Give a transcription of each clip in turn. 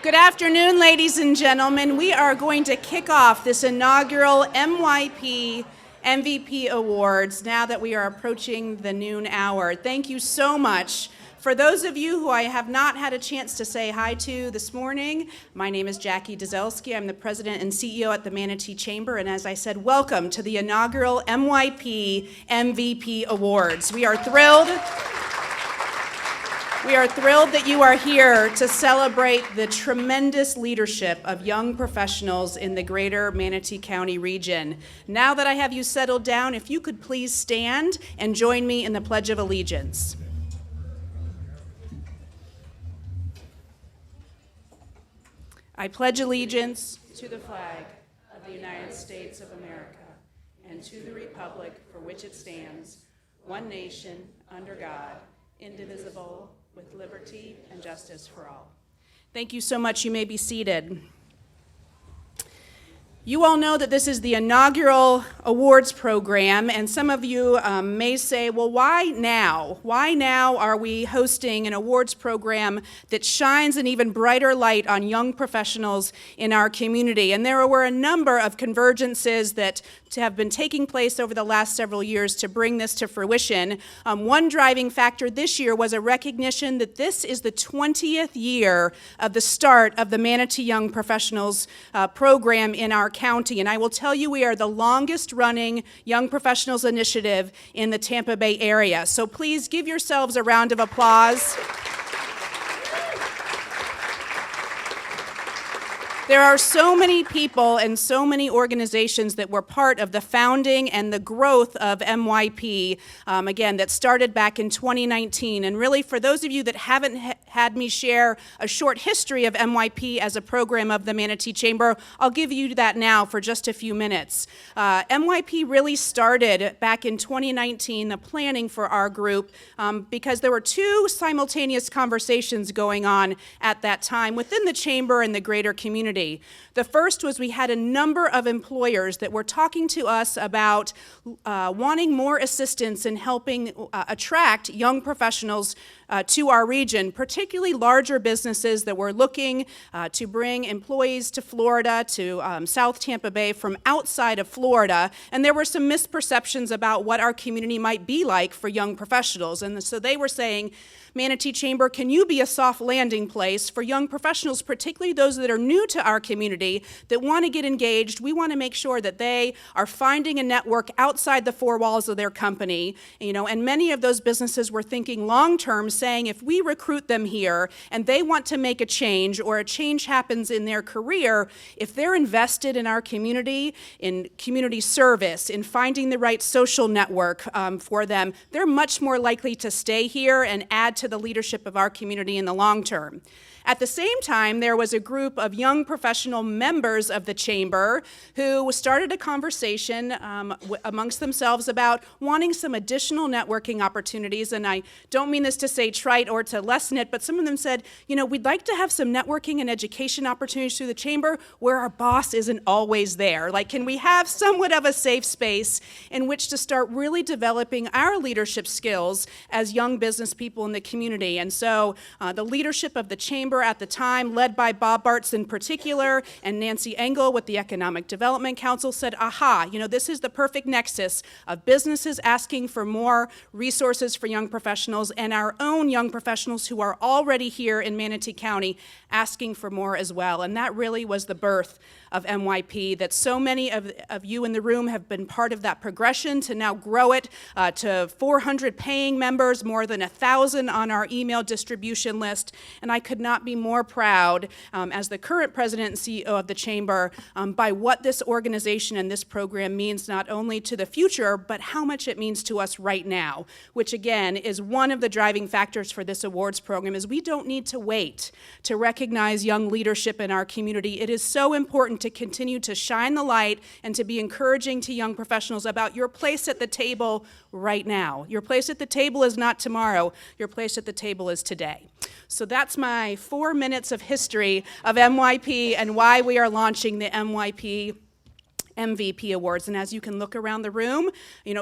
Good afternoon, ladies and gentlemen. We are going to kick off this inaugural MYP MVP Awards now that we are approaching the noon hour. Thank you so much. For those of you who I have not had a chance to say hi to this morning, my name is Jackie Dzelski. I'm the president and CEO at the Manatee Chamber, and as I said, welcome to the inaugural MYP MVP Awards. We are thrilled that you are here to celebrate the tremendous leadership of young professionals in the greater Manatee County region. Now that I have you settled down, if you could please stand and join me in the Pledge of Allegiance. I pledge allegiance to the flag of the United States of America and to the republic for which it stands, one nation, under God, indivisible, with liberty and justice for all. Thank you so much. You may be seated. You all know that this is the inaugural awards program, and some of you may say, well, why now? Why now are we hosting an awards program that shines an even brighter light on young professionals in our community? And there were a number of convergences that have been taking place over the last several years to bring this to fruition. One driving factor this year was a recognition that this is the 20th year of the start of the Manatee Young Professionals program in our county. And I will tell you, we are the longest running Young Professionals initiative in the Tampa Bay area. So please give yourselves a round of applause. There are so many people and so many organizations that were part of the founding and the growth of MYP, again, that started back in 2019. And really, for those of you that haven't had me share a short history of MYP as a program of the Manatee Chamber, I'll give you that now for just a few minutes. MYP really started back in 2019, the planning for our group, because there were two simultaneous conversations going on at that time within the Chamber and the greater community. The first was we had a number of employers that were talking to us about wanting more assistance in helping attract young professionals to our region, particularly larger businesses that were looking to bring employees to Florida, to South Tampa Bay from outside of Florida. And there were some misperceptions about what our community might be like for young professionals. And so they were saying, Manatee Chamber, can you be a soft landing place for young professionals, particularly those that are new to our community, that want to get engaged? We want to make sure that they are finding a network outside the four walls of their company, and many of those businesses were thinking long-term, saying if we recruit them here and they want to make a change or a change happens in their career, if they're invested in our community, in community service, in finding the right social network for them, they're much more likely to stay here and add to the leadership of our community in the long term. At the same time, there was a group of young professional members of the Chamber who started a conversation amongst themselves about wanting some additional networking opportunities. And I don't mean this to say trite or to lessen it, but some of them said, we'd like to have some networking and education opportunities through the Chamber where our boss isn't always there. Like, can we have somewhat of a safe space in which to start really developing our leadership skills as young business people in the community? And so the leadership of the Chamber at the time, led by Bob Bartz in particular, and Nancy Engel with the Economic Development Council, said, aha, this is the perfect nexus of businesses asking for more resources for young professionals and our own young professionals who are already here in Manatee County asking for more as well. And that really was the birth of MYP, that so many of you in the room have been part of that progression to now grow it to 400 paying members, more than 1,000 on our email distribution list. And I could not be more proud as the current president President and CEO of the Chamber, by what this organization and this program means not only to the future, but how much it means to us right now, which again is one of the driving factors for this awards program, is we don't need to wait to recognize young leadership in our community. It is so important to continue to shine the light and to be encouraging to young professionals about your place at the table right now. Your place at the table is not tomorrow. Your place at the table is today. So that's my 4 minutes of history of MYP and why we are launching the MYP MVP Awards. And as you can look around the room,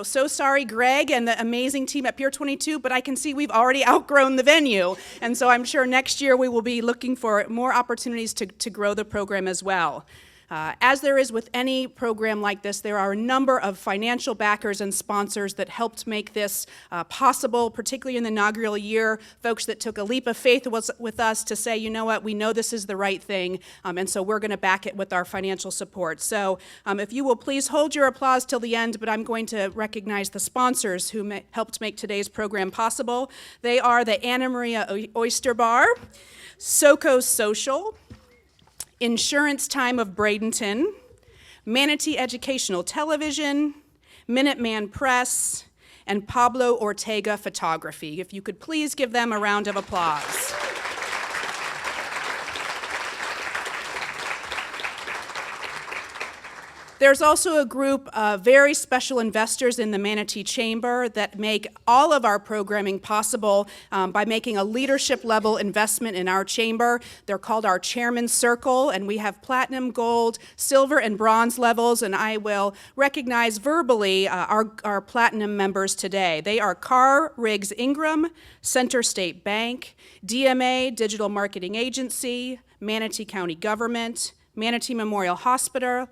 so sorry, Greg and the amazing team at PIER 22, but I can see we've already outgrown the venue. And so I'm sure next year we will be looking for more opportunities to grow the program as well. As there is with any program like this, there are a number of financial backers and sponsors that helped make this possible, particularly in the inaugural year, folks that took a leap of faith with us to say, you know what, we know this is the right thing, and so we're going to back it with our financial support. So if you will please hold your applause till the end, but I'm going to recognize the sponsors who helped make today's program possible. They are the Anna Maria Oyster Bar, SoCo Social, Insurance Time of Bradenton, Manatee Educational Television, Minuteman Press, and Pablo Ortega Photography. If you could please give them a round of applause. There's also a group of very special investors in the Manatee Chamber that make all of our programming possible by making a leadership level investment in our chamber. They're called our Chairman's Circle, and we have platinum, gold, silver, and bronze levels, and I will recognize verbally our platinum members today. They are Carr Riggs Ingram, Center State Bank, DMA Digital Marketing Agency, Manatee County Government, Manatee Memorial Hospital,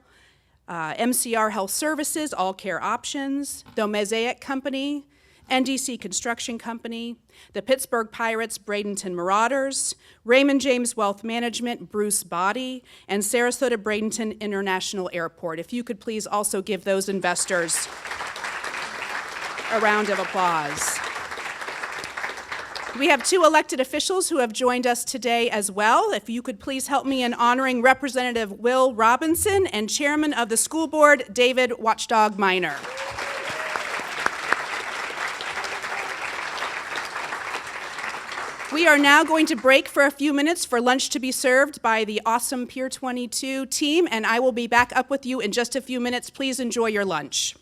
MCR Health Services, All Care Options, the Mosaic Company, NDC Construction Company, the Pittsburgh Pirates, Bradenton Marauders, Raymond James Wealth Management, Bruce Body, and Sarasota Bradenton International Airport. If you could please also give those investors a round of applause. We have 2 elected officials who have joined us today as well. If you could please help me in honoring Representative Will Robinson and Chairman of the School Board, David Watchdog Minor. We are now going to break for a few minutes for lunch to be served by the awesome PIER 22 team, and I will be back up with you in just a few minutes. Please enjoy your lunch.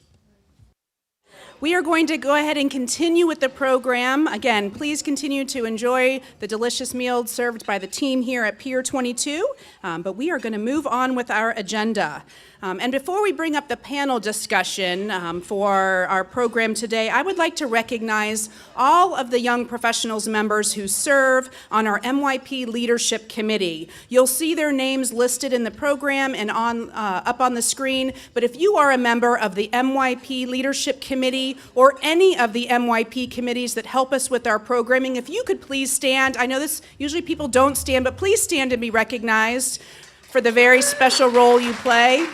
We are going to go ahead and continue with the program. Again, please continue to enjoy the delicious meals served by the team here at PIER 22, but we are going to move on with our agenda. And before we bring up the panel discussion for our program today, I would like to recognize all of the young professionals members who serve on our MYP Leadership Committee. You'll see their names listed in the program and up on the screen, but if you are a member of the MYP Leadership Committee or any of the MYP committees that help us with our programming, if you could please stand. I know this usually people don't stand, but please stand and be recognized for the very special role you play.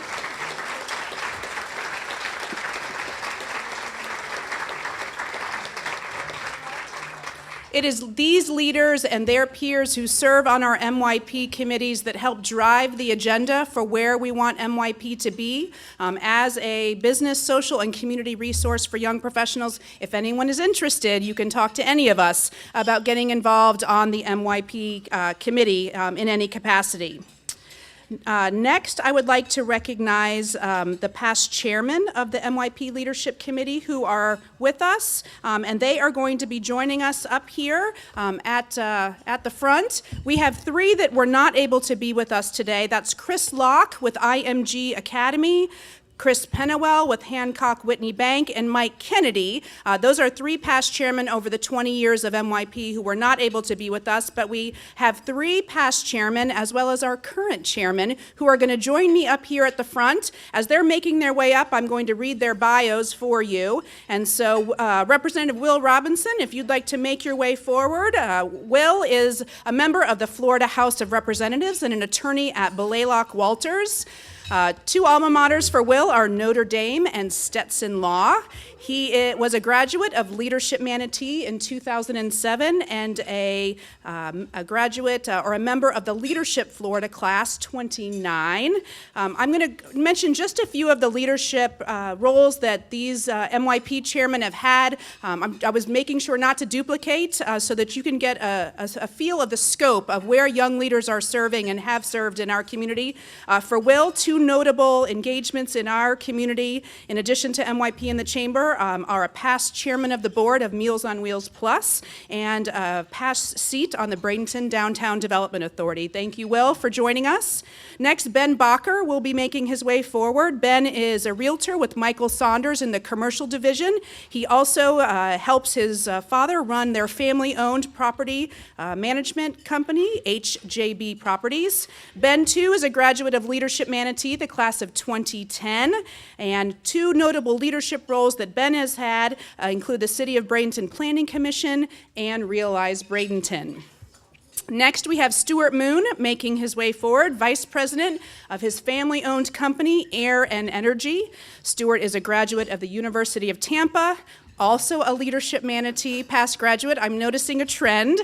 It is these leaders and their peers who serve on our MYP committees that help drive the agenda for where we want MYP to be as a business, social, and community resource for young professionals. If anyone is interested, you can talk to any of us about getting involved on the MYP committee in any capacity. Next, I would like to recognize the past chairmen of the MYP Leadership Committee who are with us, and they are going to be joining us up here at the front. We have 3 that were not able to be with us today. That's Chris Locke with IMG Academy, Chris Pennewell with Hancock Whitney Bank, and Mike Kennedy. Those are 3 past chairmen over the 20 years of MYP who were not able to be with us, but we have 3 past chairmen as well as our current chairman who are going to join me up here at the front. As they're making their way up, I'm going to read their bios for you. And so Representative Will Robinson, if you'd like to make your way forward. Will is a member of the Florida House of Representatives and an attorney at Blaylock Walters. Two alma maters for Will are Notre Dame and Stetson Law. He was a graduate of Leadership Manatee in 2007 and a graduate or a member of the Leadership Florida Class 29. I'm going to mention just a few of the leadership roles that these MYP chairmen have had. I was making sure not to duplicate so that you can get a feel of the scope of where young leaders are serving and have served in our community. For Will, two notable engagements in our community, in addition to MYP in the Chamber, are a past chairman of the board of Meals on Wheels Plus and a past seat on the Bradenton Downtown Development Authority. Thank you, Will, for joining us. Next, Ben Bacher will be making his way forward. Ben is a realtor with Michael Saunders in the commercial division. He also helps his father run their family-owned property management company, HJB Properties. Ben, too, is a graduate of Leadership Manatee, the class of 2010, and two notable leadership roles that Ben has had include the City of Bradenton Planning Commission and Realize Bradenton. Next, we have Stuart Moon making his way forward, vice president of his family-owned company, Air and Energy. Stuart is a graduate of the University of Tampa, also a Leadership Manatee past graduate. I'm noticing a trend.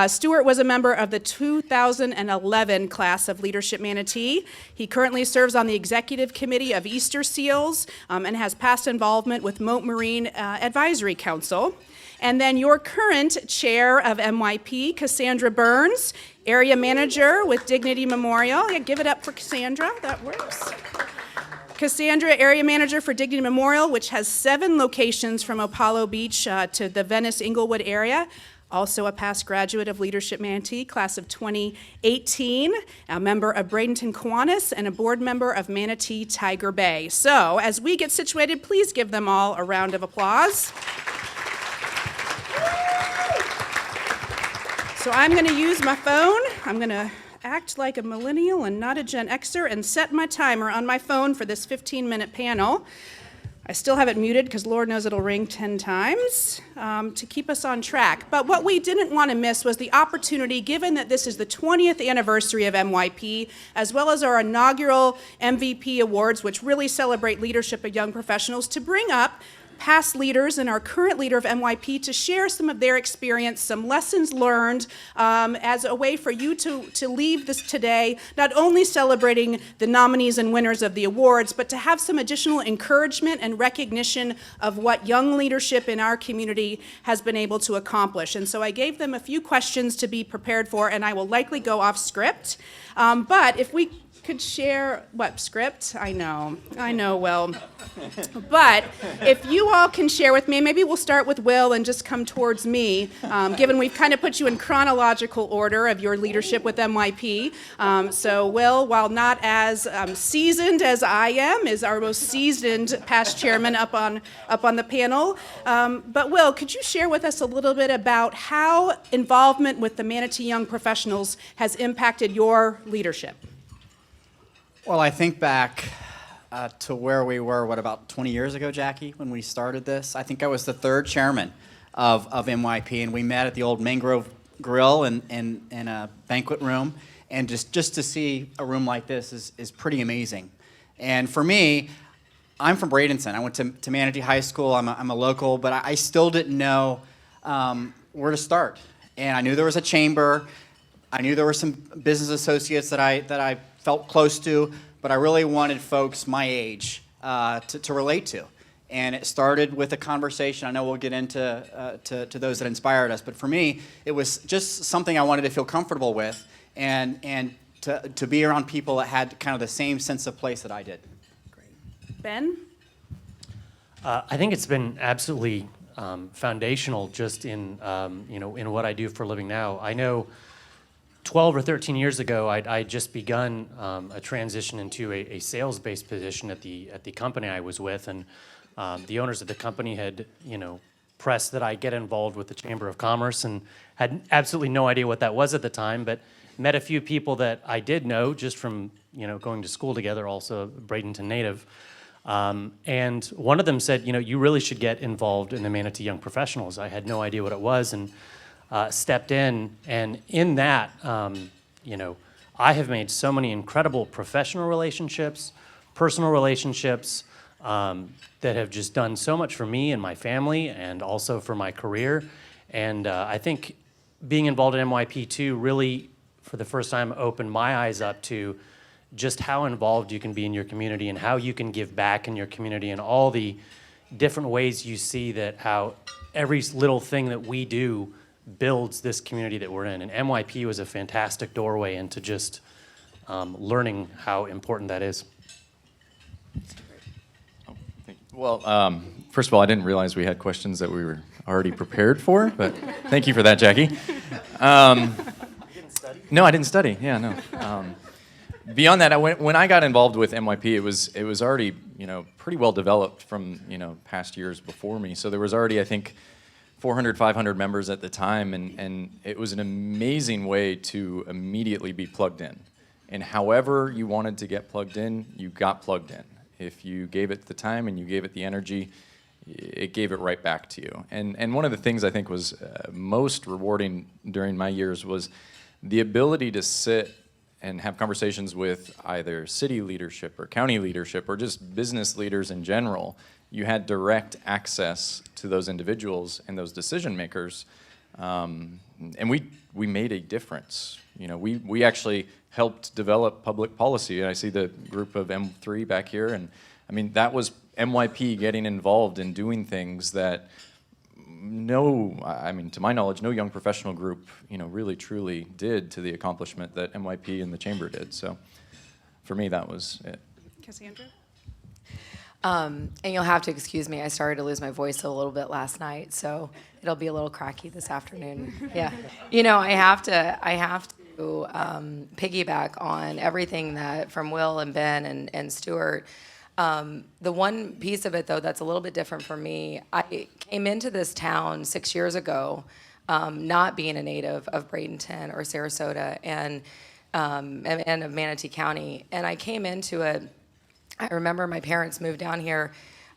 Stuart was a member of the 2011 class of Leadership Manatee. He currently serves on the executive committee of Easter Seals and has past involvement with Moat Marine Advisory Council. And then your current chair of MYP, Cassandra Burns, area manager with Dignity Memorial. Yeah, give it up for Cassandra, that works. Cassandra, area manager for Dignity Memorial, which has 7 locations from Apollo Beach to the Venice-Inglewood area. Also a past graduate of Leadership Manatee, class of 2018, a member of Bradenton Kiwanis, and a board member of Manatee Tiger Bay. So, as we get situated, please give them all a round of applause. So I'm going to use my phone. I'm going to act like a millennial and not a Gen Xer and set my timer on my phone for this 15-minute panel. I still have it muted because Lord knows it'll ring 10 times to keep us on track. But what we didn't want to miss was the opportunity, given that this is the 20th anniversary of MYP, as well as our inaugural MVP Awards, which really celebrate leadership of young professionals, to bring up past leaders and our current leader of MYP to share some of their experience, some lessons learned as a way for you to leave this today, not only celebrating the nominees and winners of the awards, but to have some additional encouragement and recognition of what young leadership in our community has been able to accomplish. And so I gave them a few questions to be prepared for, and I will likely go off script. But if we could share, what, script? I know, Will. But if you all can share with me, maybe we'll start with Will and just come towards me, given we've kind of put you in chronological order of your leadership with MYP. So Will, while not as seasoned as I am, is our most seasoned past chairman up on the panel. But Will, could you share with us a little bit about how involvement with the Manatee Young Professionals has impacted your leadership? Well, I think back to where we were, about 20 years ago, Jackie, when we started this. I think I was the 3rd chairman of MYP, and we met at the old Mangrove Grill in a banquet room. And just to see a room like this is pretty amazing. And for me, I'm from Bradenton. I went to Manatee High School. I'm a local, but I still didn't know where to start. And I knew there was a chamber. I knew there were some business associates that I felt close to, but I really wanted folks my age to relate to. And it started with a conversation. I know we'll get into to those that inspired us, but for me, it was just something I wanted to feel comfortable with and to be around people that had kind of the same sense of place that I did. Great. Ben? I think it's been absolutely foundational just in in what I do for a living now. I know 12 or 13 years ago, I'd just begun a transition into a sales-based position at the company I was with, and the owners of the company had, pressed that I get involved with the Chamber of Commerce, and had absolutely no idea what that was at the time, but met a few people that I did know just from, going to school together, also Bradenton native, and one of them said, you really should get involved in the Manatee Young Professionals. I had no idea what it was, and stepped in, and in that, I have made so many incredible professional relationships, personal relationships that have just done so much for me and my family and also for my career. And I think being involved in MYP2 really, for the first time, opened my eyes up to just how involved you can be in your community and how you can give back in your community and all the different ways you see that how every little thing that we do builds this community that we're in. And MYP was a fantastic doorway into just learning how important that is. Oh, thank you. Well, first of all, I didn't realize we had questions that we were already prepared for, but thank you for that, Jackie. You didn't study? No, I didn't study. Yeah, no. Beyond that, when I got involved with MYP, it was already pretty well developed from past years before me. So there was already, I think, 400, 500 members at the time, and it was an amazing way to immediately be plugged in. And however you wanted to get plugged in, you got plugged in. If you gave it the time and you gave it the energy, it gave it right back to you. And one of the things I think was most rewarding during my years was the ability to sit and have conversations with either city leadership or county leadership or just business leaders in general. You had direct access to those individuals and those decision makers, and we made a difference. We actually helped develop public policy. And I see the group of M3 back here, and I mean that was MYP getting involved in doing things that to my knowledge, no young professional group, really truly did to the accomplishment that MYP and the Chamber did. So, for me, that was it. Cassandra? And you'll have to excuse me, I started to lose my voice a little bit last night, so it'll be a little cracky this afternoon. Yeah. I have to piggyback on everything that from Will and Ben and Stuart. The one piece of it, though, that's a little bit different for me, I came into this town 6 years ago, not being a native of Bradenton or Sarasota and of Manatee County. And I came into it, I remember my parents moved down here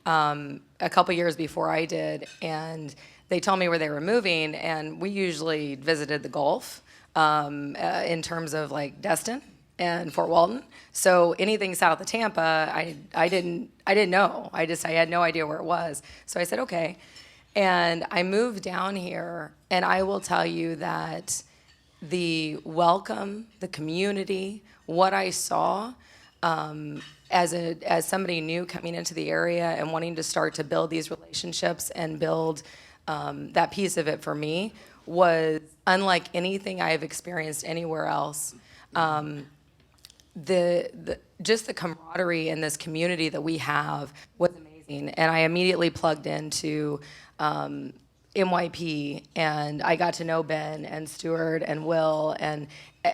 a couple years before I did, and they told me where they were moving, and we usually visited the Gulf in terms of like Destin and Fort Walton. So anything south of Tampa, I didn't know. I had no idea where it was. So I said, okay. And I moved down here, and I will tell you that the welcome, the community, what I saw as somebody new coming into the area and wanting to start to build these relationships and build that piece of it for me was unlike anything I have experienced anywhere else. Just the camaraderie in this community that we have was amazing, and I immediately plugged into MYP, and I got to know Ben and Stuart and Will and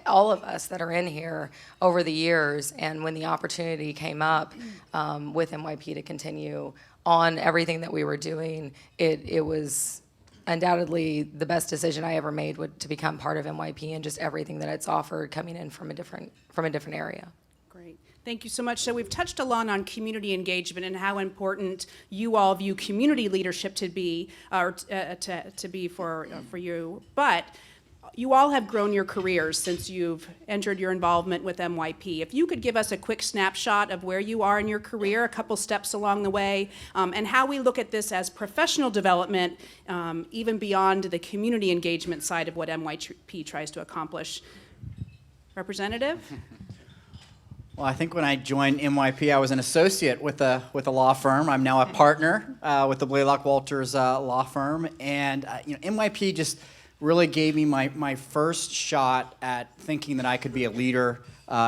all of us that are in here over the years. And when the opportunity came up with MYP to continue on everything that we were doing, it was undoubtedly the best decision I ever made to become part of MYP and just everything that it's offered coming in from a different area. Great. Thank you so much. So we've touched a lot on community engagement and how important you all view community leadership to be, or to be for you. But you all have grown your careers since you've entered your involvement with MYP. If you could give us a quick snapshot of where you are in your career, a couple steps along the way, and how we look at this as professional development, even beyond the community engagement side of what MYP tries to accomplish. Representative? Well, I think when I joined MYP, I was an associate with a law firm. I'm now a partner with the Blaylock Walters law firm, and MYP just really gave me my first shot at thinking that I could be a leader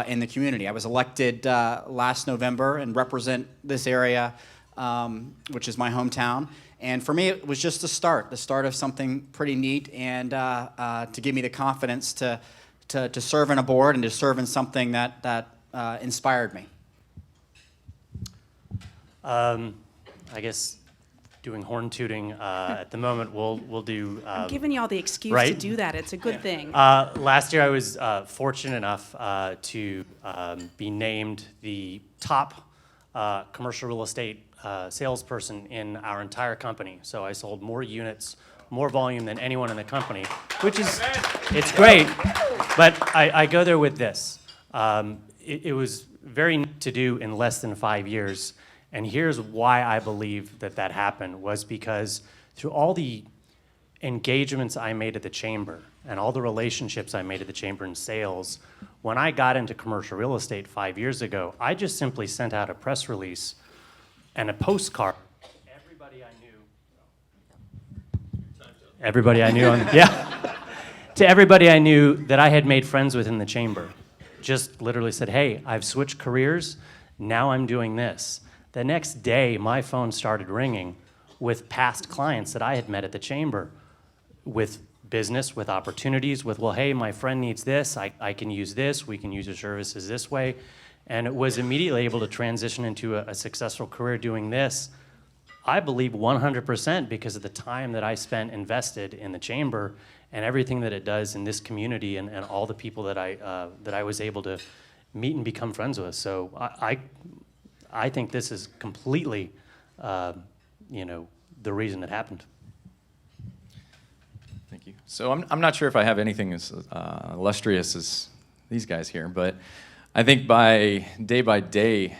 in the community. I was elected last November and represent this area, which is my hometown. And for me, it was just the start of something pretty neat, and to give me the confidence to serve on a board and to serve in something that inspired me. I guess doing horn tooting at the moment. We'll do. I'm giving you all the excuse right? to do that. It's a good thing. Last year, I was fortunate enough to be named the top commercial real estate salesperson in our entire company. So I sold more units, more volume than anyone in the company, which is it's great. But I go there with this. it was very neat to do in less than 5 years. And here's why I believe that that happened, was because through all the engagements I made at the chamber and all the relationships I made at the chamber in sales, when I got into commercial real estate 5 years ago, I just simply sent out a press release and a postcard. Everybody I knew, to everybody I knew that I had made friends with in the chamber. Just literally said, hey, I've switched careers, now I'm doing this. The next day, my phone started ringing with past clients that I had met at the chamber, with business, with opportunities, with, well, hey, my friend needs this, I can use this, we can use your services this way. And it was immediately able to transition into a successful career doing this. I believe 100% because of the time that I spent invested in the chamber and everything that it does in this community and all the people that I was able to meet and become friends with. So I think this is completely, the reason it happened. Thank you. So I'm not sure if I have anything as illustrious as these guys here, but I think by day,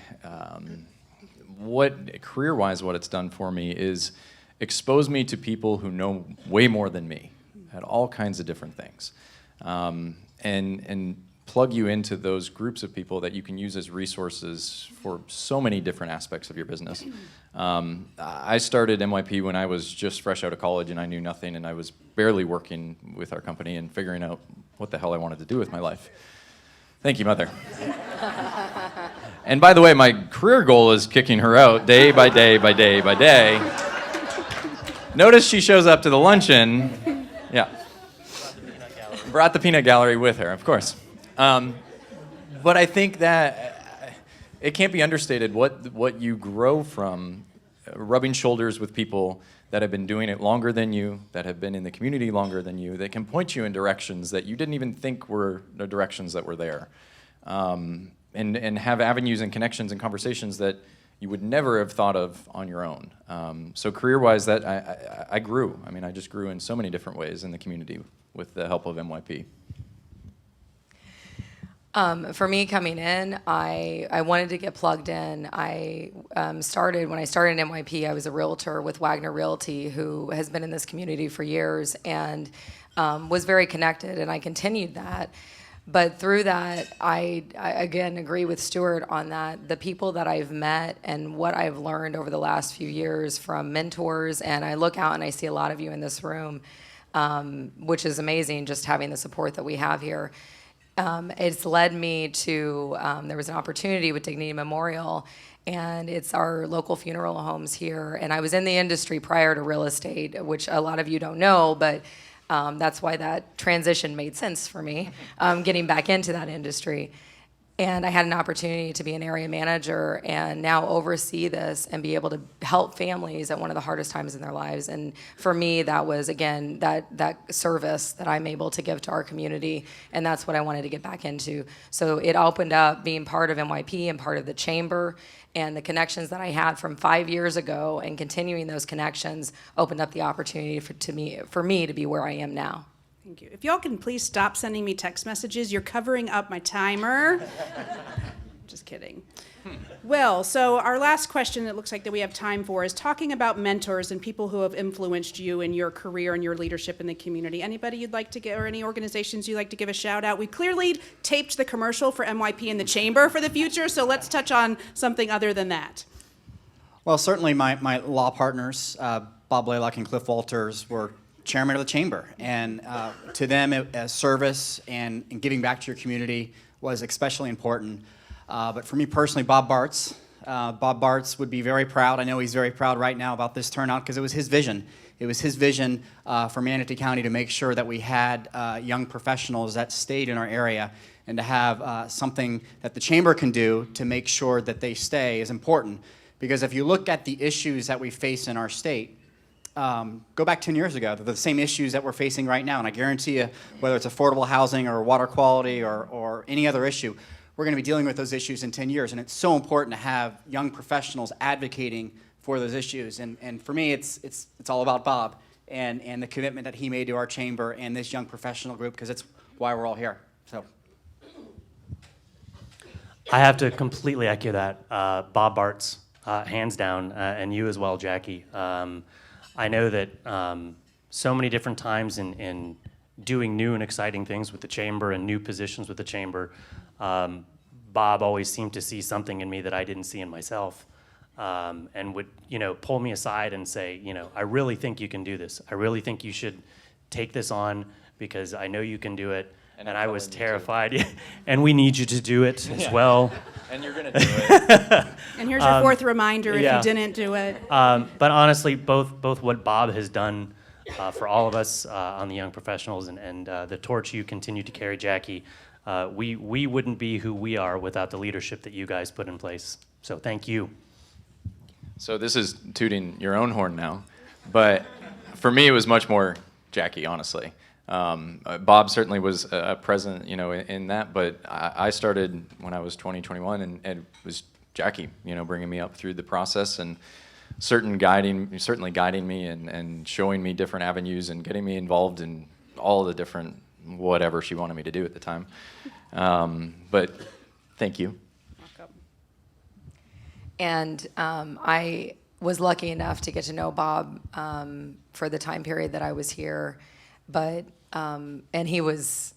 what career-wise, what it's done for me is expose me to people who know way more than me at all kinds of different things, and plug you into those groups of people that you can use as resources for so many different aspects of your business. I started MYP when I was just fresh out of college and I knew nothing, and I was barely working with our company and figuring out what the hell I wanted to do with my life. Thank you, Mother. And by the way, my career goal is kicking her out day by day by day by day. Notice she shows up to the luncheon. Yeah. Brought the peanut gallery with her, of course. But I think that it can't be understated what you grow from rubbing shoulders with people that have been doing it longer than you, that have been in the community longer than you, that can point you in directions that you didn't even think were the directions that were there. And have avenues and connections and conversations that you would never have thought of on your own. So career-wise, that I grew. I mean, I just grew in so many different ways in the community with the help of MYP. For me coming in, I wanted to get plugged in. When I started in NYP, I was a realtor with Wagner Realty, who has been in this community for years and was very connected, and I continued that. But through that, I again agree with Stuart on that. The people that I've met and what I've learned over the last few years from mentors, and I look out and I see a lot of you in this room, which is amazing, just having the support that we have here. It's led me to, there was an opportunity with Dignity Memorial, and it's our local funeral homes here. And I was in the industry prior to real estate, which a lot of you don't know, but that's why that transition made sense for me, getting back into that industry. And I had an opportunity to be an area manager and now oversee this and be able to help families at one of the hardest times in their lives. And for me, that was, again, that service that I'm able to give to our community, and that's what I wanted to get back into. So it opened up being part of MYP and part of the chamber, and the connections that I had from 5 years ago and continuing those connections opened up the opportunity for me to be where I am now. Thank you. If y'all can please stop sending me text messages, you're covering up my timer. Just kidding. Well, so our last question it looks like that we have time for is talking about mentors and people who have influenced you in your career and your leadership in the community. Anybody you'd like to get, or any organizations you'd like to give a shout out? We clearly taped the commercial for MYP in the chamber for the future, so let's touch on something other than that. Well, certainly my law partners, Bob Blaylock and Cliff Walters, were chairman of the chamber, and to them, service and giving back to your community was especially important. But for me personally, Bob Bartz would be very proud. I know he's very proud right now about this turnout because it was his vision. It was his vision for Manatee County to make sure that we had young professionals that stayed in our area, and to have something that the chamber can do to make sure that they stay is important. Because if you look at the issues that we face in our state, go back 10 years ago, they're the same issues that we're facing right now, and I guarantee you, whether it's affordable housing or water quality or any other issue, we're going to be dealing with those issues in 10 years, and it's so important to have young professionals advocating for those issues. And for me, it's all about Bob and the commitment that he made to our chamber and this young professional group, because it's why we're all here. So. I have to completely echo that. Bob Bartz, hands down, and you as well, Jackie. I know that so many different times in doing new and exciting things with the chamber and new positions with the chamber, Bob always seemed to see something in me that I didn't see in myself, and would pull me aside and say, I really think you can do this. I really think you should take this on because I know you can do it. And I was terrified. And we need you to do it as well. And you're going to do it. And here's your fourth reminder if yeah. you didn't do it. But honestly, both what Bob has done for all of us on the young professionals and the torch you continue to carry, Jackie, we wouldn't be who we are without the leadership that you guys put in place. So thank you. So this is tooting your own horn now. But for me, it was much more Jackie, honestly. Bob certainly was present, in that, but I started when I was 20, 21, and it was Jackie, bringing me up through the process and certainly guiding me and showing me different avenues and getting me involved in all the different whatever she wanted me to do at the time. But thank you. And I was lucky enough to get to know Bob for the time period that I was here. But and he was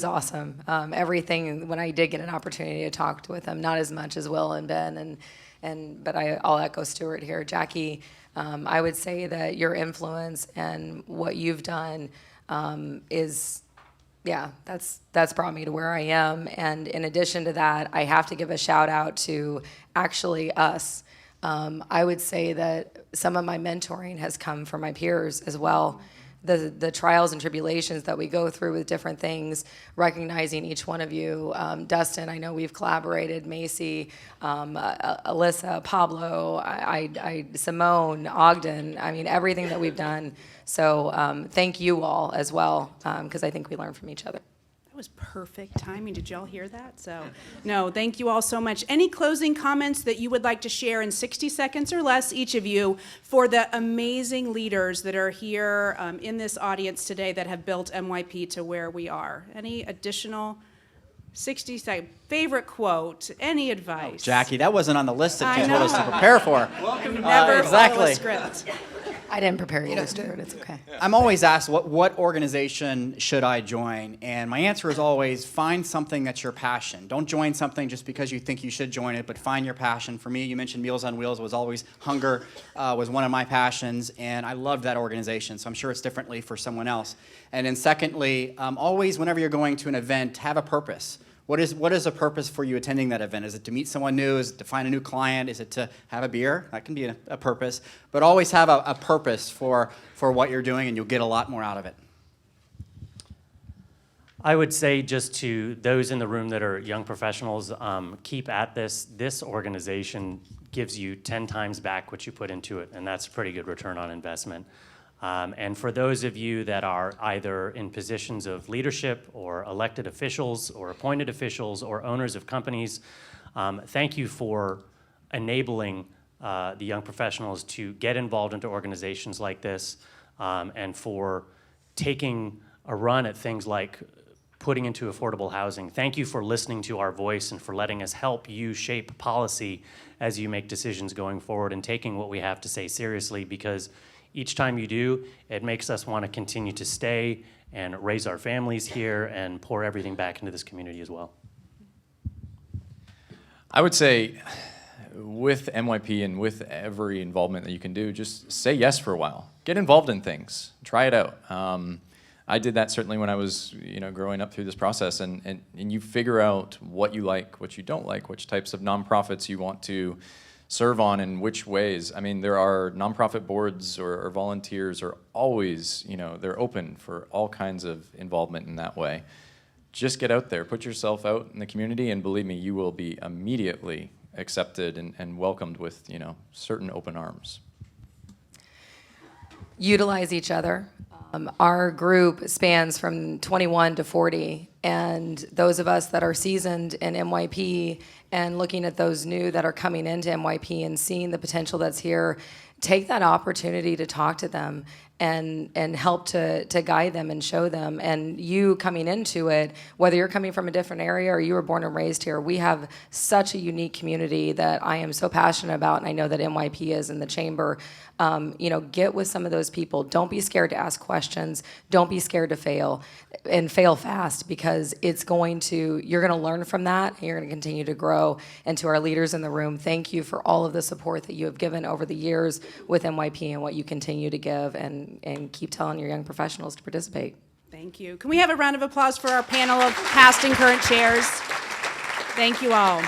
awesome. Everything, when I did get an opportunity to talk with him, not as much as Will and Ben, but I'll echo Stuart here. Jackie, I would say that your influence and what you've done that's brought me to where I am. And in addition to that, I have to give a shout out to actually us. I would say that some of my mentoring has come from my peers as well. The trials and tribulations that we go through with different things, recognizing each one of you. Dustin, I know we've collaborated, Macy, Alyssa, Pablo, Simone, Ogden, everything that we've done. So thank you all as well, because I think we learn from each other. That was perfect timing. Did y'all hear that? No, thank you all so much. Any closing comments that you would like to share in 60 seconds or less, each of you, for the amazing leaders that are here in this audience today that have built MYP to where we are? Any additional 60 seconds? Favorite quote? Any advice? Jackie, that wasn't on the list that I you told us to know. prepare for. You never follow exactly. a script. I didn't prepare you, Stuart. It's okay. I'm always asked, what organization should I join? And my answer is always, find something that's your passion. Don't join something just because you think you should join it, but find your passion. For me, you mentioned Meals on Wheels was always hunger, was one of my passions, and I loved that organization, so I'm sure it's differently for someone else. And then secondly, always, whenever you're going to an event, have a purpose. What is a purpose for you attending that event? Is it to meet someone new? Is it to find a new client? Is it to have a beer? That can be a purpose. But always have a purpose for what you're doing, and you'll get a lot more out of it. I would say just to those in the room that are young professionals, keep at this. This organization gives you 10 times back what you put into it, and that's a pretty good return on investment. And for those of you that are either in positions of leadership or elected officials or appointed officials or owners of companies, thank you for enabling the young professionals to get involved into organizations like this, and for taking a run at things like putting into affordable housing. Thank you for listening to our voice and for letting us help you shape policy as you make decisions going forward and taking what we have to say seriously, because each time you do, it makes us want to continue to stay and raise our families here and pour everything back into this community as well. I would say with MYP and with every involvement that you can do, just say yes for a while. Get involved in things. Try it out. I did that certainly when I was growing up through this process, and you figure out what you like, what you don't like, which types of nonprofits you want to serve on in which ways. I mean, there are nonprofit boards or volunteers are always, they're open for all kinds of involvement in that way. Just get out there, put yourself out in the community, and believe me, you will be immediately accepted and welcomed with, certain open arms. Utilize each other. Our group spans from 21 to 40, and those of us that are seasoned in MYP and looking at those new that are coming into MYP and seeing the potential that's here, take that opportunity to talk to them and help to guide them and show them. And you coming into it, whether you're coming from a different area or you were born and raised here, we have such a unique community that I am so passionate about, and I know that MYP is in the chamber. Get with some of those people. Don't be scared to ask questions. Don't be scared to fail, and fail fast, because you're going to learn from that, and you're going to continue to grow. And to our leaders in the room, thank you for all of the support that you have given over the years with MYP and what you continue to give, and keep telling your young professionals to participate. Thank you. Can we have a round of applause for our panel of past and current chairs? Thank you all.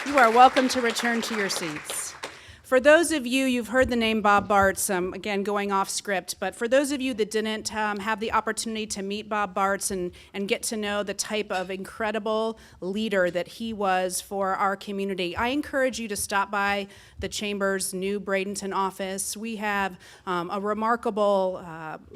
You are welcome to return to your seats. For those of you, you've heard the name Bob Bartz, again, going off script, but for those of you that didn't have the opportunity to meet Bob Bartz and get to know the type of incredible leader that he was for our community, I encourage you to stop by the Chamber's new Bradenton office. We have a remarkable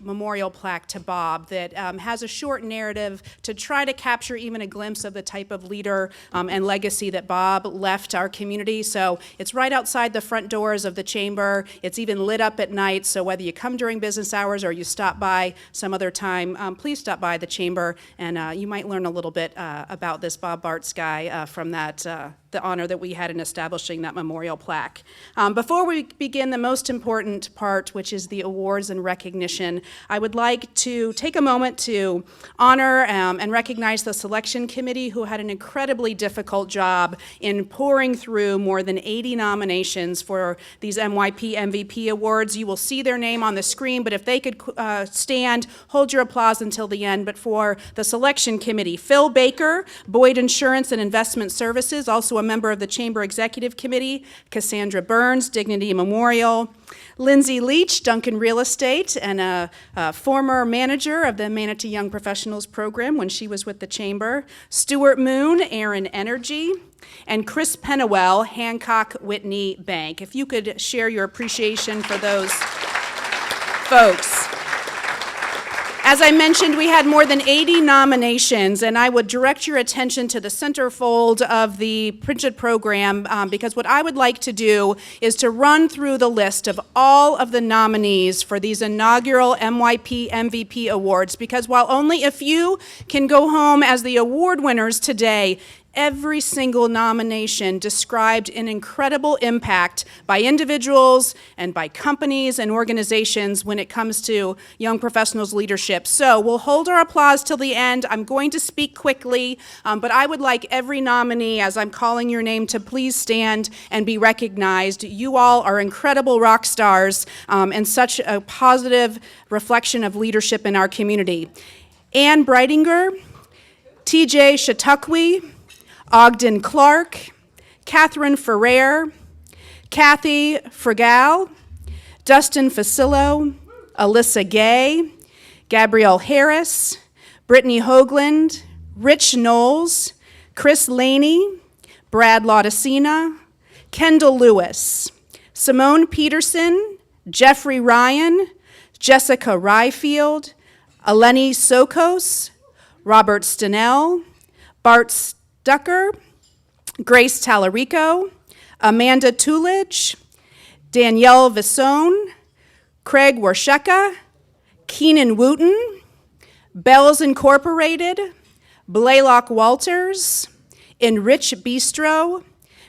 memorial plaque to Bob that has a short narrative to try to capture even a glimpse of the type of leader and legacy that Bob left our community. So it's right outside the front doors of the Chamber. It's even lit up at night, so whether you come during business hours or you stop by some other time, please stop by the Chamber, and you might learn a little bit about this Bob Bartz guy from the honor that we had in establishing that memorial plaque. Before we begin the most important part, which is the awards and recognition, I would like to take a moment to honor and recognize the selection committee, who had an incredibly difficult job in pouring through more than 80 nominations for these MYP MVP Awards. You will see their name on the screen, but if they could stand, hold your applause until the end. But for the selection committee, Phil Baker, Boyd Insurance and Investment Services, also a member of the Chamber Executive Committee; Cassandra Burns, Dignity Memorial; Lindsay Leach, Duncan Real Estate, and a former manager of the Manatee Young Professionals Program when she was with the Chamber; Stuart Moon, Aaron Energy; and Chris Pennewell, Hancock Whitney Bank. If you could share your appreciation for those folks. As I mentioned, we had more than 80 nominations, and I would direct your attention to the centerfold of the printed program, because what I would like to do is to run through the list of all of the nominees for these inaugural MYP MVP Awards, because while only a few can go home as the award winners today, every single nomination described an incredible impact by individuals and by companies and organizations when it comes to young professionals leadership. So we'll hold our applause till the end. I'm going to speak quickly, but I would like every nominee, as I'm calling your name, to please stand and be recognized. You all are incredible rock stars and such a positive reflection of leadership in our community. Ann Breitinger, TJ Chautauqui, Ogden Clark, Catherine Ferrer, Kathy Fregal, Dustin Facillo, Alyssa Gay, Gabrielle Harris, Brittany Hoagland, Rich Knowles, Chris Laney, Brad Laudicina, Kendall Lewis, Simone Peterson, Jeffrey Ryan, Jessica Ryfield, Eleni Sokos, Robert Stenell, Bart Stucker, Grace Tallarico, Amanda Tulich, Danielle Visone, Craig Warsheka, Keenan Wooten, Bells Incorporated, Blaylock Walters, Enrich Bistro,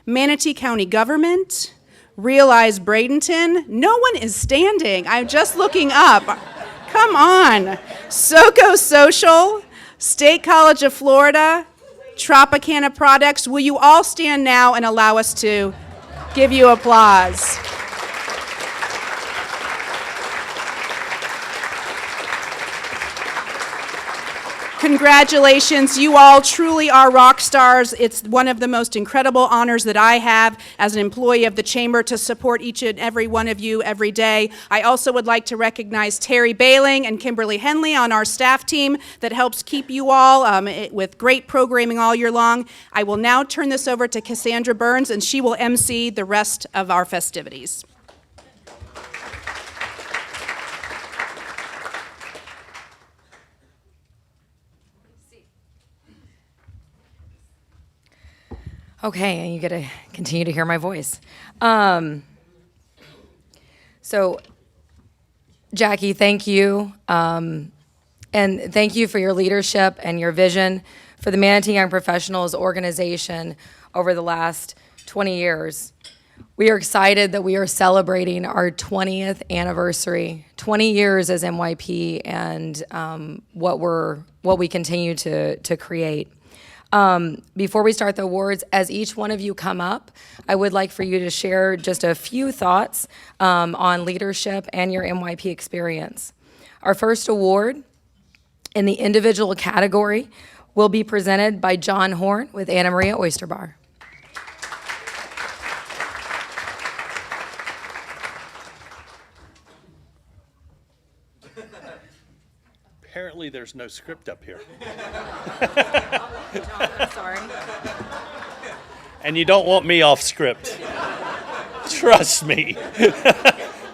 Manatee County Government, Realize Bradenton. No one is standing. I'm just looking up. Come on. SoCo Social, State College of Florida, Tropicana Products. Will you all stand now and allow us to give you applause? Congratulations, you all truly are rock stars. It's one of the most incredible honors that I have as an employee of the Chamber to support each and every one of you every day. I also would like to recognize Terry Bailing and Kimberly Henley on our staff team that helps keep you all with great programming all year long. I will now turn this over to Cassandra Burns, and she will MC the rest of our festivities. Okay, and you get to continue to hear my voice. So Jackie, thank you. And thank you for your leadership and your vision for the Manatee Young Professionals organization over the last 20 years. We are excited that we are celebrating our 20th anniversary, 20 years as MYP, and what we continue to create. Before we start the awards, as each one of you come up, I would like for you to share just a few thoughts on leadership and your MYP experience. Our first award in the individual category will be presented by John Horn with Anna Maria Oyster Bar. Apparently there's no script up here. Sorry. And you don't want me off script. Trust me.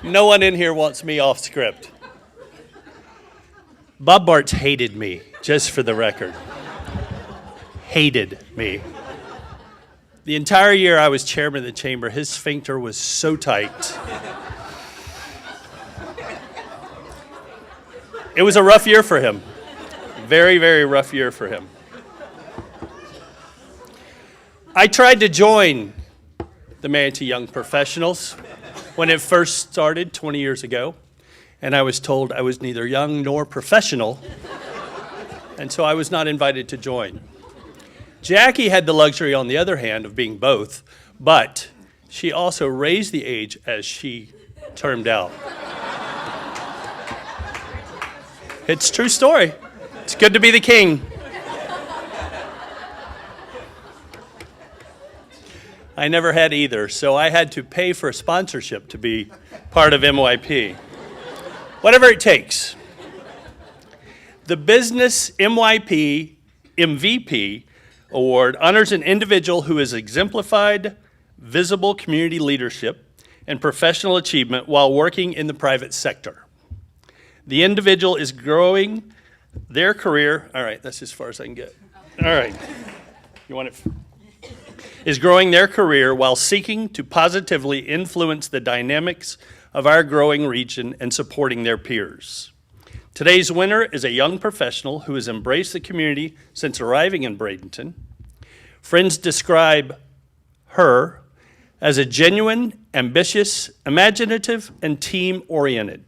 No one in here wants me off script. Bob Bartz hated me, just for the record. Hated me. The entire year I was chairman of the chamber, his sphincter was so tight. It was a rough year for him. Very, very rough year for him. I tried to join the Manatee Young Professionals when it first started 20 years ago, and I was told I was neither young nor professional, and so I was not invited to join. Jackie had the luxury, on the other hand, of being both, but she also raised the age as she termed out. It's a true story. It's good to be the king. I never had either, so I had to pay for a sponsorship to be part of MYP. Whatever it takes. The Business MYP MVP Award honors an individual who has exemplified visible community leadership and professional achievement while working in the private sector. The individual is growing their career. All right, that's as far as I can get. All right. You want it? Is growing their career while seeking to positively influence the dynamics of our growing region and supporting their peers. Today's winner is a young professional who has embraced the community since arriving in Bradenton. Friends describe her as a genuine, ambitious, imaginative, and team-oriented.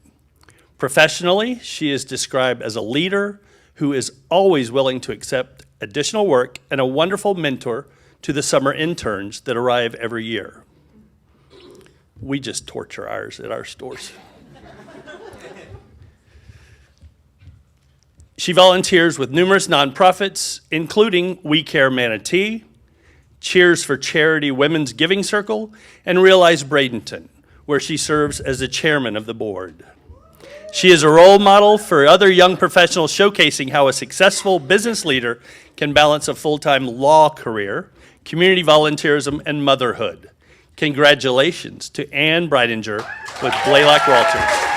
Professionally, she is described as a leader who is always willing to accept additional work and a wonderful mentor to the summer interns that arrive every year. We just torture ours at our stores. She volunteers with numerous nonprofits, including We Care Manatee, Cheers for Charity Women's Giving Circle, and Realize Bradenton, where she serves as the chairman of the board. She is a role model for other young professionals, showcasing how a successful business leader can balance a full-time law career, community volunteerism, and motherhood. Congratulations to Ann Breidinger with Blaylock Walters.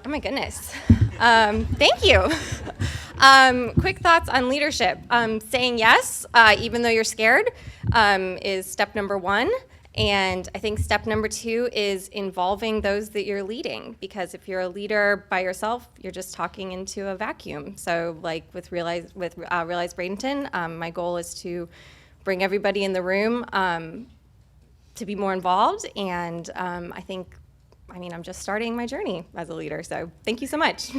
Oh my goodness. Thank you. Quick thoughts on leadership. Saying yes, even though you're scared, is step number one. And I think step number two is involving those that you're leading. Because if you're a leader by yourself, you're just talking into a vacuum. So like with Realize Bradenton, my goal is to bring everybody in the room to be more involved. And I'm just starting my journey as a leader, so thank you so much.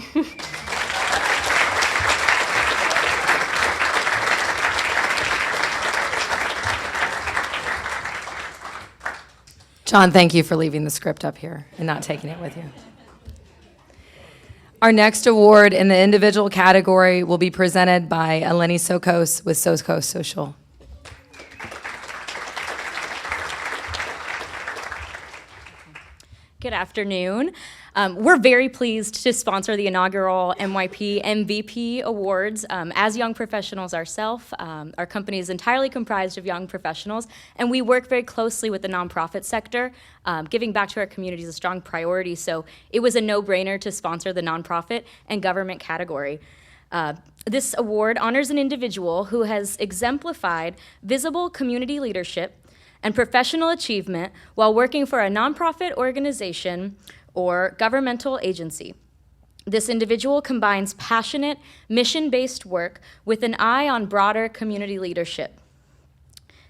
John, thank you for leaving the script up here and not taking it with you. Our next award in the individual category will be presented by Eleni Sokos with Sokos Social. Good afternoon. We're very pleased to sponsor the inaugural MYP MVP Awards. As young professionals ourselves, our company is entirely comprised of young professionals, and we work very closely with the nonprofit sector. Giving back to our community is a strong priority, so it was a no-brainer to sponsor the nonprofit and government category. This award honors an individual who has exemplified visible community leadership and professional achievement while working for a nonprofit organization or governmental agency. This individual combines passionate, mission-based work with an eye on broader community leadership.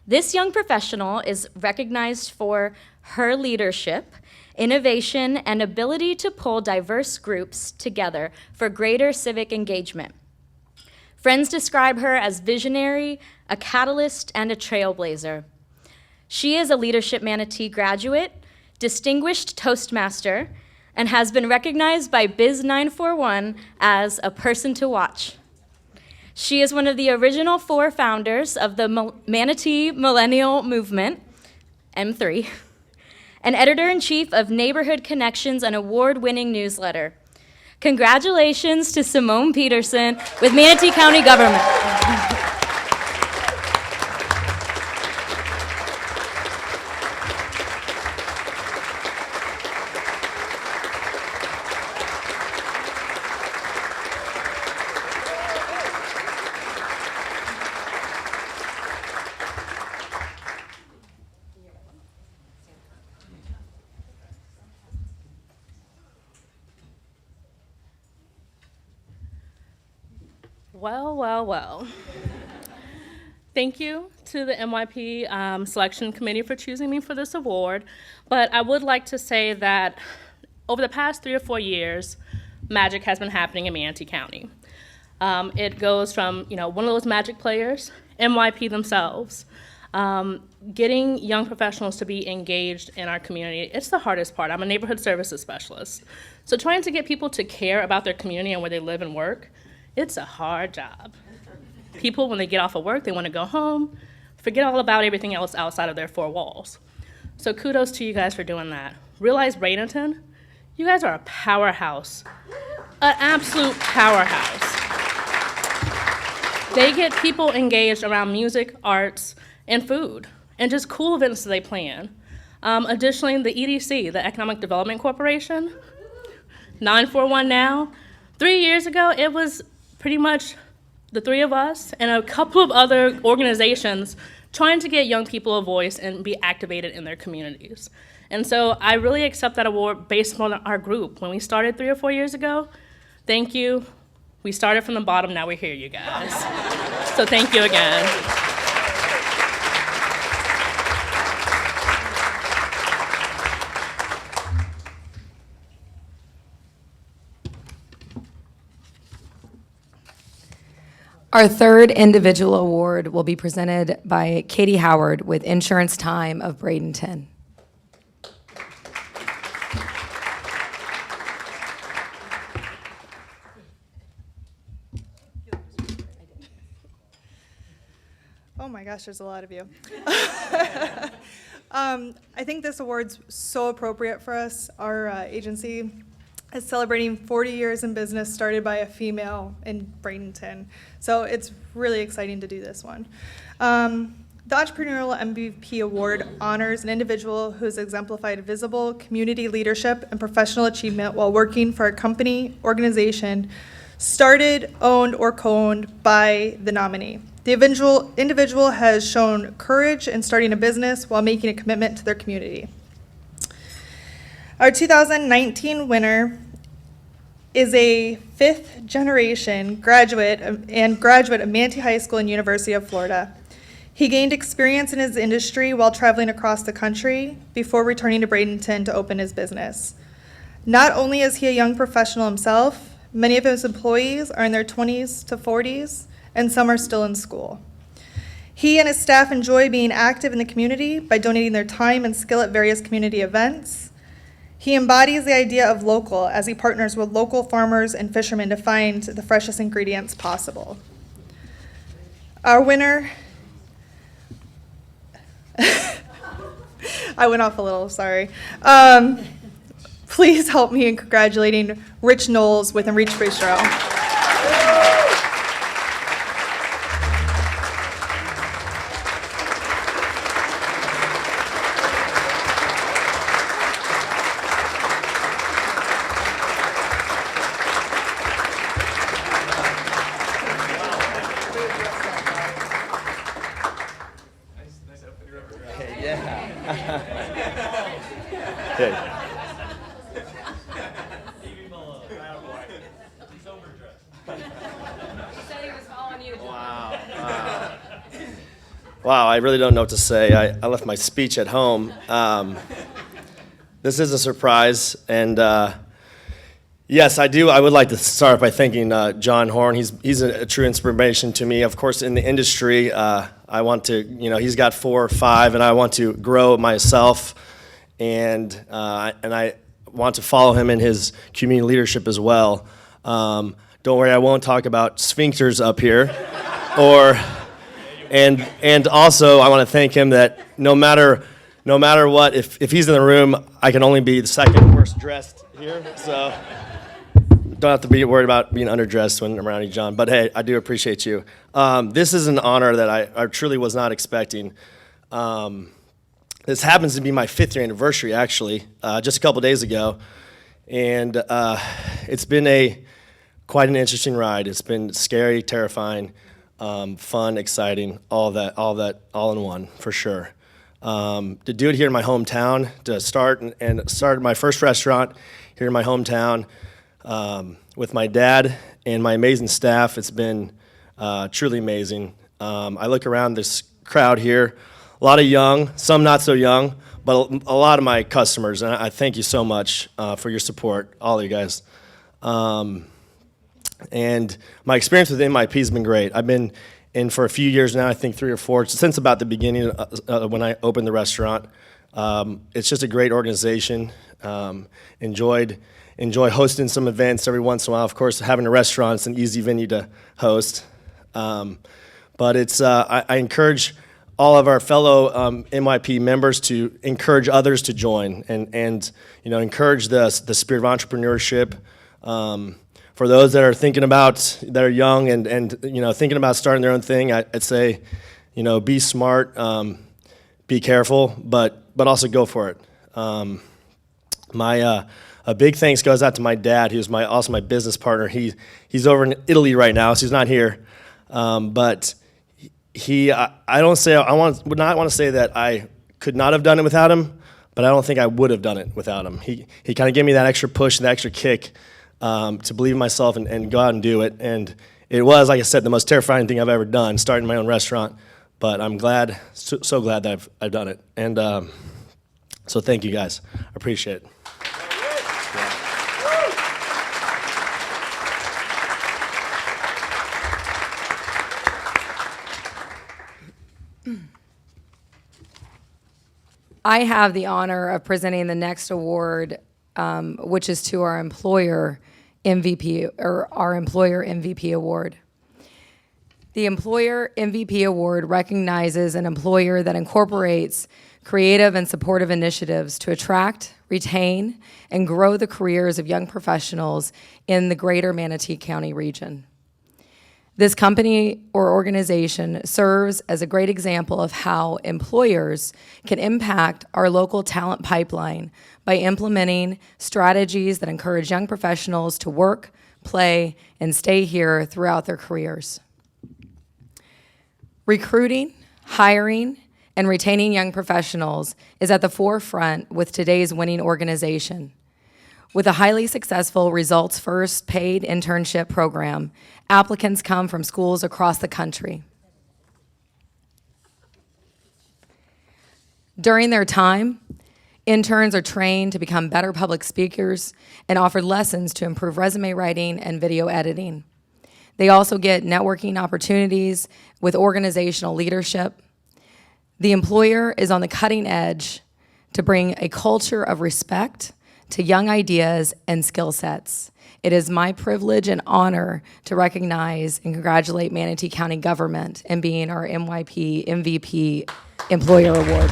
This young professional is recognized for her leadership, innovation, and ability to pull diverse groups together for greater civic engagement. Friends describe her as visionary, a catalyst, and a trailblazer. She is a Leadership Manatee graduate, distinguished Toastmaster, and has been recognized by Biz 941 as a person to watch. She is one of the original 4 founders of the Manatee Millennial Movement, M3, and editor-in-chief of Neighborhood Connections, an award-winning newsletter. Congratulations to Simone Peterson with Manatee County Government. Well, well, well. Thank you to the MYP Selection Committee for choosing me for this award. But I would like to say that over the past 3 or 4 years, magic has been happening in Manatee County. It goes from, one of those magic players, MYP themselves, getting young professionals to be engaged in our community. It's the hardest part. I'm a neighborhood services specialist. So trying to get people to care about their community and where they live and work, it's a hard job. People, when they get off of work, they want to go home, forget all about everything else outside of their 4 walls. So kudos to you guys for doing that. Realize Bradenton, you guys are a powerhouse, an absolute powerhouse. They get people engaged around music, arts, and food, and just cool events that they plan. Additionally, the EDC, the Economic Development Corporation, 941 now. 3 years ago, it was pretty much the 3 of us and a couple of other organizations trying to get young people a voice and be activated in their communities. And so I really accept that award based on our group. When we started 3 or 4 years ago, thank you. We started from the bottom, now we're here, you guys. So thank you again. Our 3rd individual award will be presented by Katie Howard with Insurance Time of Bradenton. Oh my gosh, there's a lot of you. I think this award's so appropriate for us. Our agency is celebrating 40 years in business, started by a female in Bradenton. So it's really exciting to do this one. The Entrepreneurial MVP Award honors an individual who has exemplified visible community leadership and professional achievement while working for a company, organization, started, owned, or co-owned by the nominee. The individual has shown courage in starting a business while making a commitment to their community. Our 2019 winner is a 5th generation graduate of Manatee High School and University of Florida. He gained experience in his industry while traveling across the country before returning to Bradenton to open his business. Not only is he a young professional himself, many of his employees are in their 20s to 40s, and some are still in school. He and his staff enjoy being active in the community by donating their time and skill at various community events. He embodies the idea of local as he partners with local farmers and fishermen to find the freshest ingredients possible. Our winner, I went off a little, sorry. please help me in congratulating Rich Knowles with Enrich Bistro. Wow, I really don't know what to say. I left my speech at home. This is a surprise, and yes, I do. I would like to start by thanking John Horn. He's a true inspiration to me. Of course, in the industry, I want to, he's got 4 or 5, and I want to grow myself, and I want to follow him in his community leadership as well. Don't worry, I won't talk about sphincters up here, and also I want to thank him that no matter what, if he's in the room, I can only be the second worst dressed here, so don't have to be worried about being underdressed when I'm around you, John. But hey, I do appreciate you. This is an honor that I truly was not expecting. This happens to be my 5th year anniversary, actually, just a couple days ago, and it's been quite an interesting ride. It's been scary, terrifying, fun, exciting, all in one, for sure. To do it here in my hometown, to start my first restaurant here in my hometown with my dad and my amazing staff, it's been truly amazing. I look around this crowd here, a lot of young, some not so young, but a lot of my customers, and I thank you so much for your support, all of you guys. And my experience with MYP has been great. I've been in for a few years now, I think 3 or 4, since about the beginning when I opened the restaurant. It's just a great organization. Enjoy hosting some events every once in a while. Of course, having a restaurant is an easy venue to host. But it's I encourage all of our fellow MYP members to encourage others to join and encourage the spirit of entrepreneurship. For those that are young and thinking about starting their own thing, I'd say, be smart, be careful, but also go for it. A big thanks goes out to my dad, who's also my business partner. He's over in Italy right now, so he's not here. But I would not want to say that I could not have done it without him, but I don't think I would have done it without him. He kind of gave me that extra push, that extra kick. To believe in myself and go out and do it. And it was, like I said, the most terrifying thing I've ever done, starting my own restaurant. But I'm glad, so glad that I've done it. And so thank you guys. I appreciate it. I have the honor of presenting the next award, which is to our employer MVP, or our Employer MVP Award. The Employer MVP Award recognizes an employer that incorporates creative and supportive initiatives to attract, retain, and grow the careers of young professionals in the greater Manatee County region. This company or organization serves as a great example of how employers can impact our local talent pipeline by implementing strategies that encourage young professionals to work, play, and stay here throughout their careers. Recruiting, hiring, and retaining young professionals is at the forefront with today's winning organization. With a highly successful results-first paid internship program, applicants come from schools across the country. During their time, interns are trained to become better public speakers and offered lessons to improve resume writing and video editing. They also get networking opportunities with organizational leadership. The employer is on the cutting edge to bring a culture of respect to young ideas and skill sets. It is my privilege and honor to recognize and congratulate Manatee County government in being our MYP MVP Employer Award.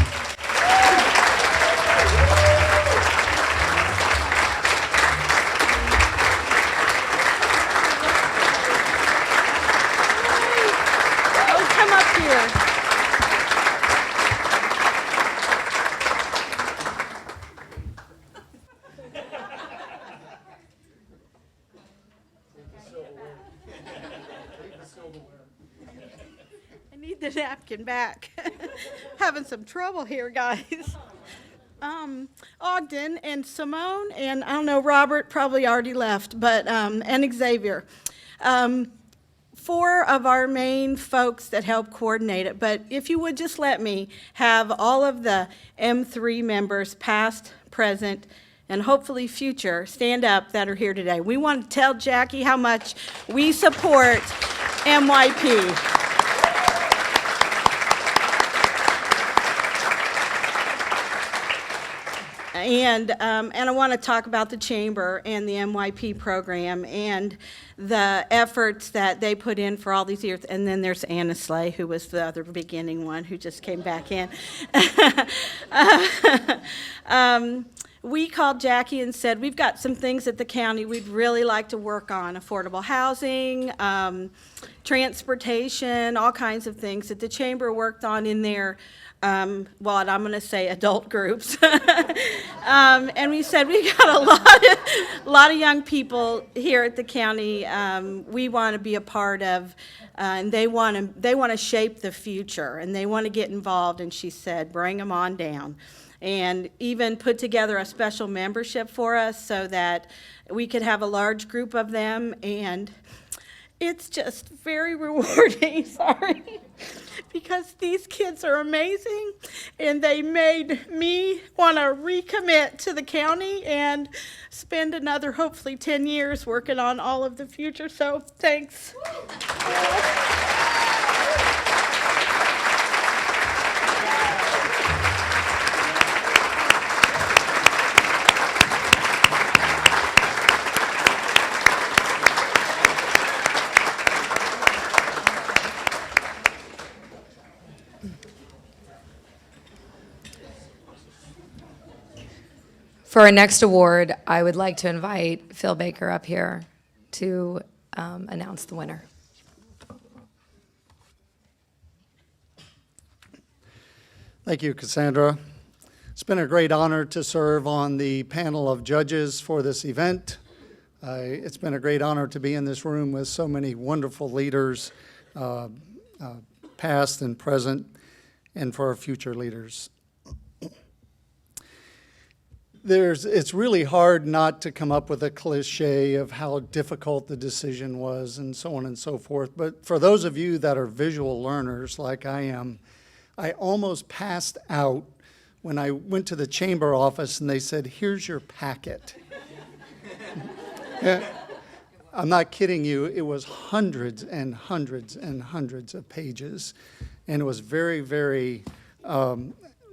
working back. Having some trouble here, guys. Ogden and Simone, and I don't know, Robert probably already left, but, and Xavier. 4 of our main folks that help coordinate it, but if you would just let me have all of the M3 members, past, present, and hopefully future, stand up that are here today. We want to tell Jackie how much we support MYP. And I want to talk about the Chamber and the MYP program and the efforts that they put in for all these years. And then there's Anna Slay, who was the other beginning one who just came back in. We called Jackie and said, we've got some things at the county we'd really like to work on: affordable housing, transportation, all kinds of things that the Chamber worked on in their I'm going to say adult groups. And we said, we've got a lot of young people here at the county we want to be a part of, and they want to shape the future, and they want to get involved. And she said, bring them on down. And even put together a special membership for us so that we could have a large group of them. And it's just very rewarding, because these kids are amazing, and they made me want to recommit to the county and spend another, hopefully, 10 years working on all of the future. So thanks. For our next award, I would like to invite Phil Baker up here to announce the winner. Thank you, Cassandra. It's been a great honor to serve on the panel of judges for this event. It's been a great honor to be in this room with so many wonderful leaders, past and present, and for our future leaders. It's really hard not to come up with a cliche of how difficult the decision was and so on and so forth. But for those of you that are visual learners like I am, I almost passed out when I went to the chamber office and they said, here's your packet. Yeah, I'm not kidding you. It was hundreds and hundreds and hundreds of pages. And it was very, very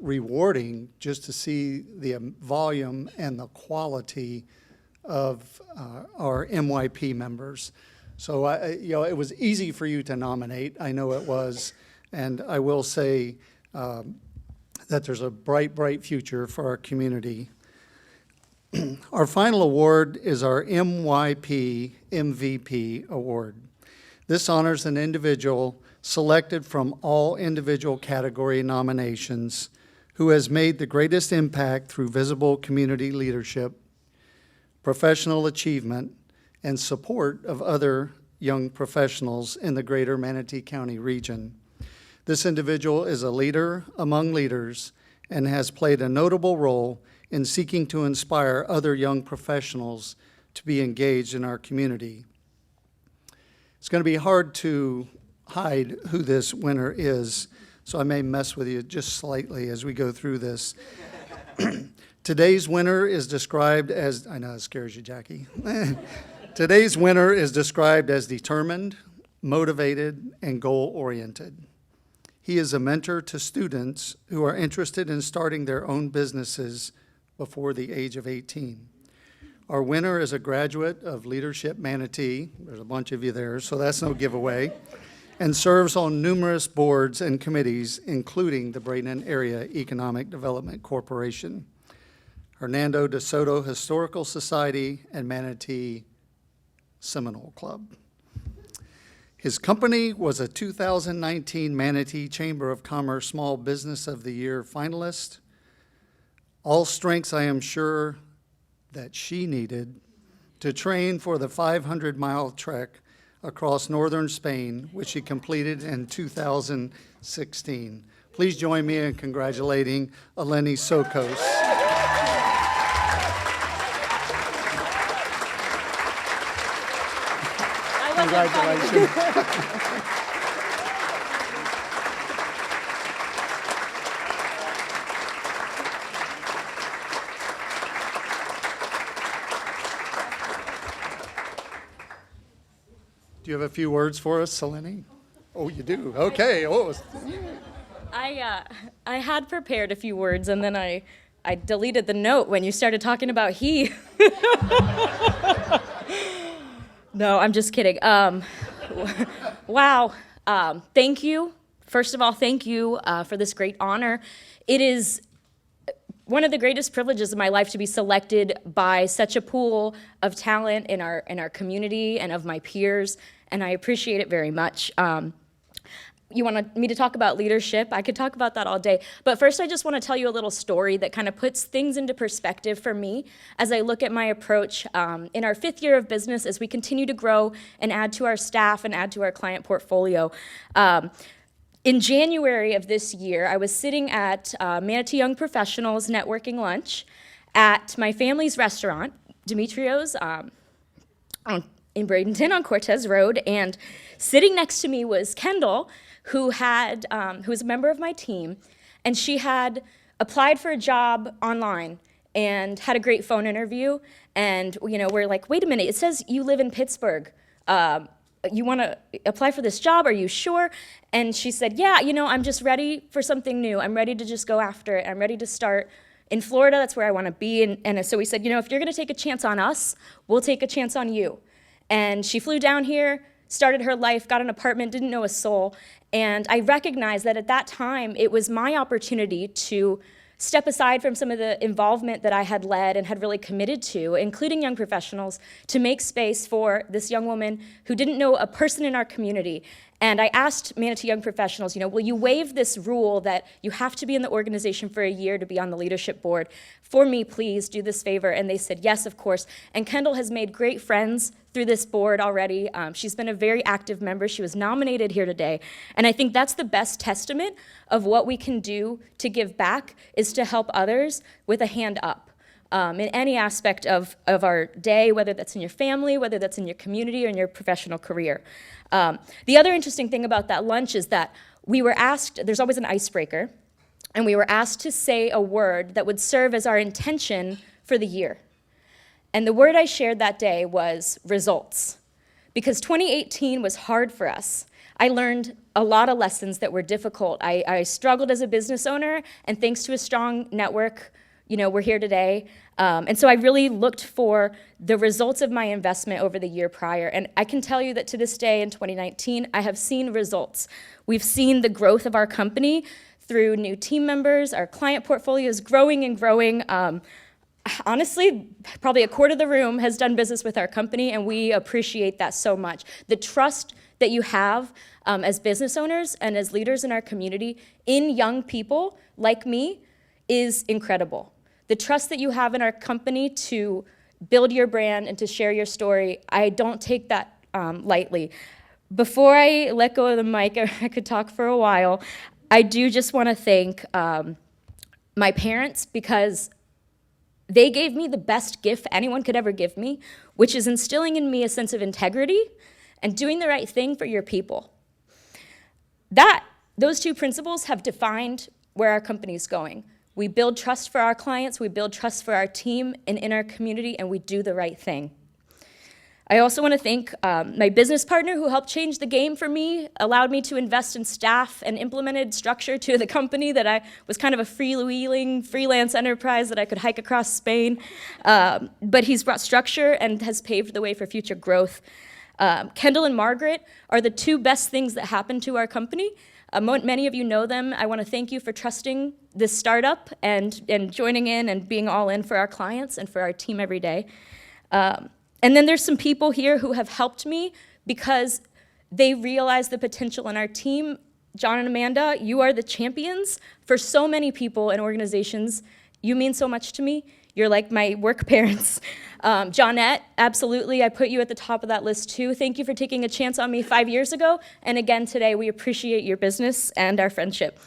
rewarding just to see the volume and the quality of our MYP members. So it was easy for you to nominate. I know it was, and I will say that there's a bright, bright future for our community. Our final award is our MYP MVP Award. This honors an individual selected from all individual category nominations who has made the greatest impact through visible community leadership, professional achievement, and support of other young professionals in the greater Manatee County region. This individual is a leader among leaders and has played a notable role in seeking to inspire other young professionals to be engaged in our community. It's going to be hard to hide who this winner is, so I may mess with you just slightly as we go through this. Today's winner is described as, I know it scares you, Jackie. Today's winner is described as determined, motivated, and goal-oriented. He is a mentor to students who are interested in starting their own businesses before the age of 18. Our winner is a graduate of Leadership Manatee. There's a bunch of you there, so that's no giveaway. And serves on numerous boards and committees, including the Braden Area Economic Development Corporation, Hernando de Soto Historical Society, and Manatee Seminole Club. His company was a 2019 Manatee Chamber of Commerce Small Business of the Year finalist. All strengths, I am sure, that she needed to train for the 500-mile trek across northern Spain, which she completed in 2016. Please join me in congratulating Eleni Sokos. Congratulations. Do you have a few words for us, Eleni? Oh, you do? Okay. Oh. I had prepared a few words, and then I deleted the note when you started talking about he. No, I'm just kidding. Wow. Thank you. First of all, thank you for this great honor. It is one of the greatest privileges of my life to be selected by such a pool of talent in our community and of my peers, and I appreciate it very much. You want me to talk about leadership? I could talk about that all day. But first, I just want to tell you a little story that kind of puts things into perspective for me as I look at my approach in our 5th year of business as we continue to grow and add to our staff and add to our client portfolio. In January of this year, I was sitting at Manatee Young Professionals networking lunch at my family's restaurant, Demetrio's, in Bradenton on Cortez Road, and sitting next to me was Kendall, who was a member of my team, and she had applied for a job online and had a great phone interview, and we're like, wait a minute, it says you live in Pittsburgh. You want to apply for this job? Are you sure? And she said, yeah, I'm just ready for something new. I'm ready to just go after it. I'm ready to start in Florida. That's where I want to be. And so we said, if you're going to take a chance on us, we'll take a chance on you. And she flew down here, started her life, got an apartment, didn't know a soul. And I recognized that at that time, it was my opportunity to step aside from some of the involvement that I had led and had really committed to, including young professionals, to make space for this young woman who didn't know a person in our community. And I asked Manatee Young Professionals, will you waive this rule that you have to be in the organization for a year to be on the leadership board? For me, please do this favor. And they said, yes, of course. And Kendall has made great friends through this board already. She's been a very active member. She was nominated here today. And I think that's the best testament of what we can do to give back, is to help others with a hand up. In any aspect of our day, whether that's in your family, whether that's in your community or in your professional career. The other interesting thing about that lunch is that we were asked, there's always an icebreaker, and we were asked to say a word that would serve as our intention for the year. And the word I shared that day was results. Because 2018 was hard for us. I learned a lot of lessons that were difficult. I struggled as a business owner, and thanks to a strong network, we're here today. And so I really looked for the results of my investment over the year prior. And I can tell you that to this day in 2019, I have seen results. We've seen the growth of our company through new team members. Our client portfolio is growing and growing. Honestly, probably a quarter of the room has done business with our company, and we appreciate that so much. The trust that you have as business owners and as leaders in our community in young people like me is incredible. The trust that you have in our company to build your brand and to share your story, I don't take that lightly. Before I let go of the mic, I could talk for a while, I do just want to thank my parents, because they gave me the best gift anyone could ever give me, which is instilling in me a sense of integrity and doing the right thing for your people. Those two principles have defined where our company is going. We build trust for our clients, we build trust for our team and in our community, and we do the right thing. I also want to thank my business partner who helped change the game for me, allowed me to invest in staff and implemented structure to the company that I was kind of a freewheeling freelance enterprise that I could hike across Spain. But he's brought structure and has paved the way for future growth. Kendall and Margaret are the two best things that happened to our company. Many of you know them. I want to thank you for trusting this startup and joining in and being all in for our clients and for our team every day. And then there's some people here who have helped me because they realize the potential in our team. John and Amanda, you are the champions for so many people and organizations. You mean so much to me. You're like my work parents. Johnette, absolutely, I put you at the top of that list too. Thank you for taking a chance on me 5 years ago. And again, today, we appreciate your business and our friendship.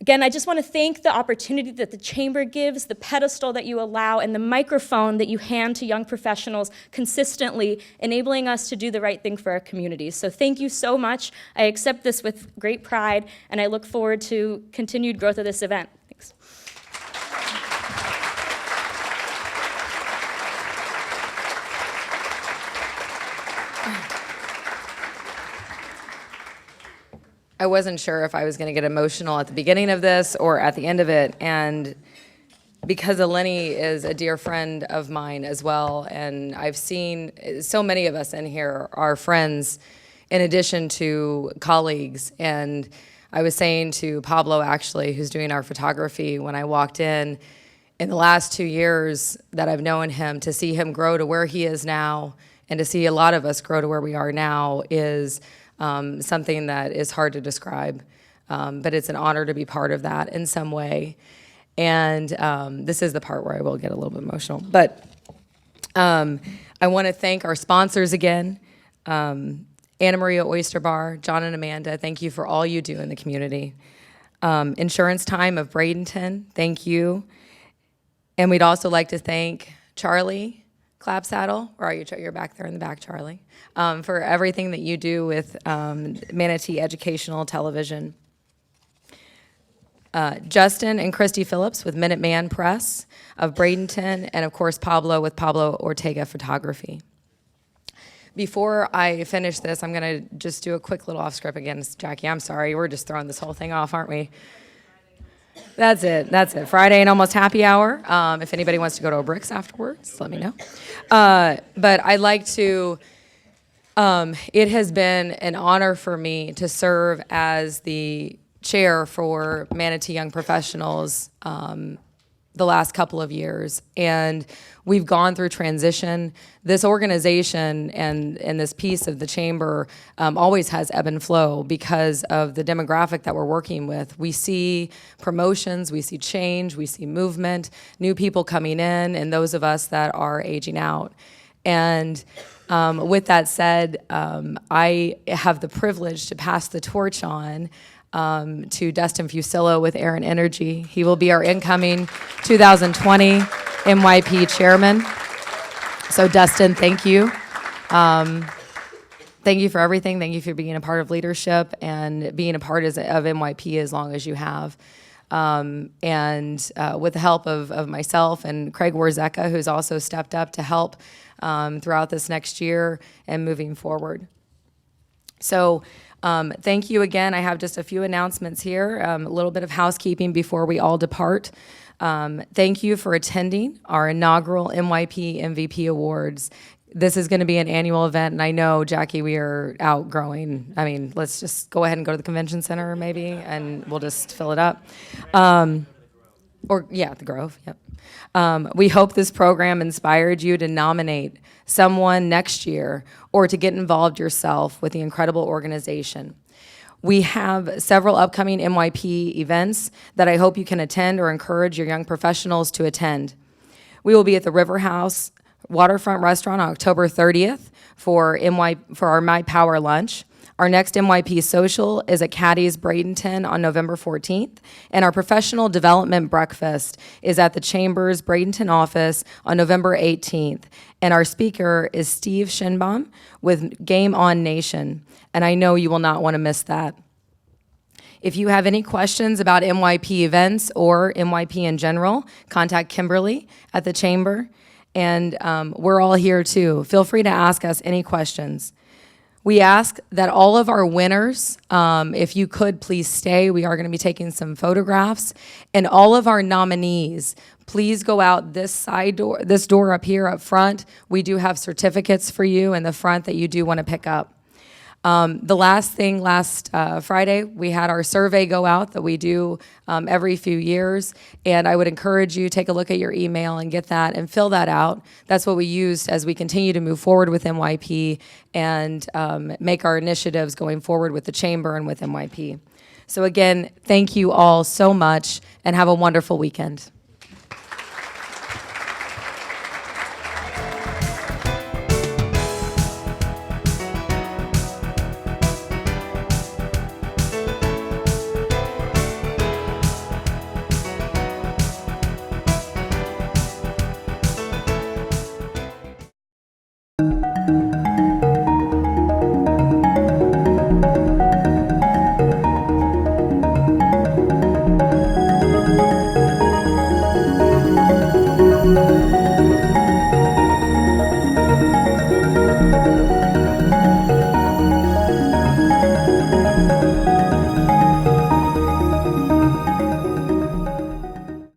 Again, I just want to thank the opportunity that the Chamber gives, the pedestal that you allow, and the microphone that you hand to young professionals consistently, enabling us to do the right thing for our communities. So thank you so much. I accept this with great pride, and I look forward to continued growth of this event. Thanks. I wasn't sure if I was going to get emotional at the beginning of this or at the end of it, and because Eleni is a dear friend of mine as well, and I've seen so many of us in here are friends in addition to colleagues, and I was saying to Pablo, actually, who's doing our photography, when I walked in the last 2 years that I've known him, to see him grow to where he is now and to see a lot of us grow to where we are now is something that is hard to describe, but it's an honor to be part of that in some way. And this is the part where I will get a little bit emotional. But I want to thank our sponsors again, Anna Maria Oyster Bar, John and Amanda, thank you for all you do in the community. Insurance Time of Bradenton, thank you. And we'd also like to thank Charlie Clapsaddle, or are you? You're back there in the back, Charlie, for everything that you do with Manatee Educational Television. Justin and Christy Phillips with Minuteman Press of Bradenton, and of course Pablo with Pablo Ortega Photography. Before I finish this, I'm going to just do a quick little off script again. Jackie, I'm sorry, we're just throwing this whole thing off, aren't we? That's it. Friday and almost happy hour. If anybody wants to go to a Bricks afterwards, let me know. But I'd like to, it has been an honor for me to serve as the chair for Manatee Young Professionals the last couple of years. And we've gone through transition. This organization and this piece of the Chamber always has ebb and flow because of the demographic that we're working with. We see promotions, we see change, we see movement, new people coming in, and those of us that are aging out. And with that said, I have the privilege to pass the torch on to Dustin Fusillo with Aaron Energy. He will be our incoming 2020 MYP chairman. So Dustin, thank you. Thank you for everything. Thank you for being a part of leadership and being a part of MYP as long as you have. And with the help of myself and Craig Warzeka, who's also stepped up to help throughout this next year and moving forward. So thank you again. I have just a few announcements here, a little bit of housekeeping before we all depart. Thank you for attending our inaugural MYP MVP Awards. This is going to be an annual event, and I know, Jackie, we are outgrowing. I mean, let's just go ahead and go to the convention center maybe, and we'll just fill it up. The Grove, yep. We hope this program inspired you to nominate someone next year or to get involved yourself with the incredible organization. We have several upcoming MYP events that I hope you can attend or encourage your young professionals to attend. We will be at the River House Waterfront Restaurant on October 30th for our My Power Lunch. Our next MYP social is at Caddy's Bradenton on November 14th, and our professional development breakfast is at the Chamber's Bradenton office on November 18th. And our speaker is Steve Shinbaum with Game On Nation, and I know you will not want to miss that. If you have any questions about MYP events or MYP in general, contact Kimberly at the Chamber, and we're all here too. Feel free to ask us any questions. We ask that all of our winners, if you could please stay, we are going to be taking some photographs, and all of our nominees, please go out this side door, this door up here up front. We do have certificates for you in the front that you do want to pick up. The last thing, Friday, we had our survey go out that we do every few years, and I would encourage you to take a look at your email and get that and fill that out. That's what we use as we continue to move forward with MYP and make our initiatives going forward with the Chamber and with MYP. So again, thank you all so much, and have a wonderful weekend.